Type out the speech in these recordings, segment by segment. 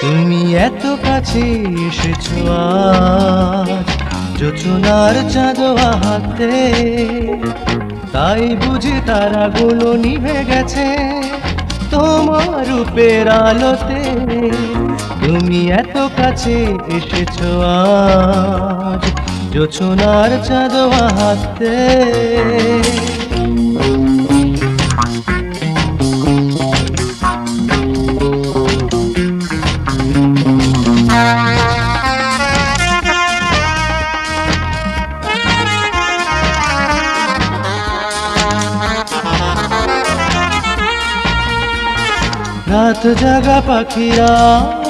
তুমি এত কাছে এসেছো আজ, যোচনার চাঁদ হাতে, তাই বুঝি তারাগুলো নিভে গেছে তোমার রূপের আলোতে। তুমি এত কাছে এসেছো আজ, যোচনার চাঁদ হাতে। রাত জাগা পাখিরা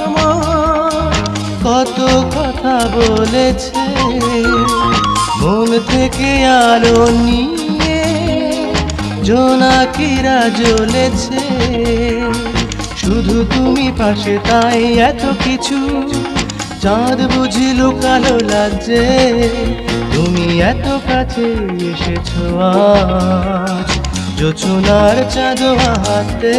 আমার কত কথা বলেছে, মন থেকে আলো নিয়ে জোনাকিরা জ্বলেছে। শুধু তুমি পাশে তাই এত কিছু, চাঁদ বুঝি লুকালো লাজে। তুমি এত কাছে এসেছো আজ, যোচনার চাঁদ হাতে,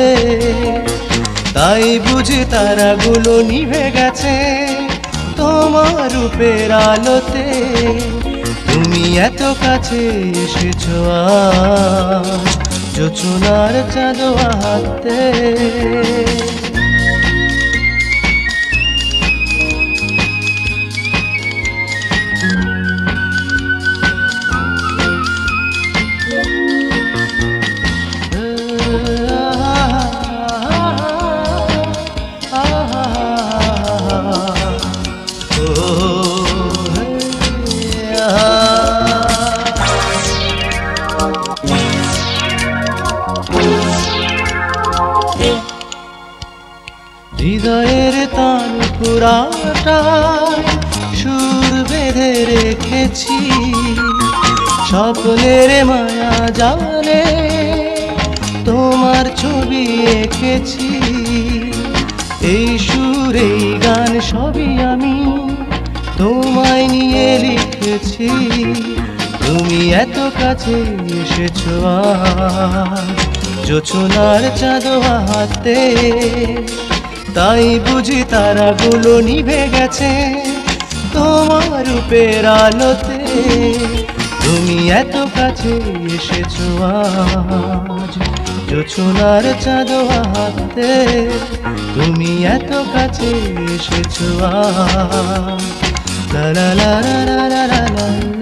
তাই বুঝি তারাগুলো নিভে গেছে তোমার রূপের আলোতে। তুমি এত কাছে এসেছো আজ, যোচনার চাঁদ হাতে। হৃদয়ের তান পুরাটায় সুর বেঁধে রেখেছি, স্বপ্নের মায়া জালে তোমার ছবি এঁকেছি। এই সুর এই গান সবই আমি তোমায় নিয়ে লিখেছি। তুমি এত কাছে এসেছো আজ, যোচনার চাঁদ হাতে, তাই বুঝি তারাগুলো নিভে গেছে তোমার রূপের আলোতে। তুমি এত কাছে এসেছো আজ, যোচনার চাঁদ হাতে, তুমি এত কাছে এসেছো আজ। লা লা লা লা লা লা লা।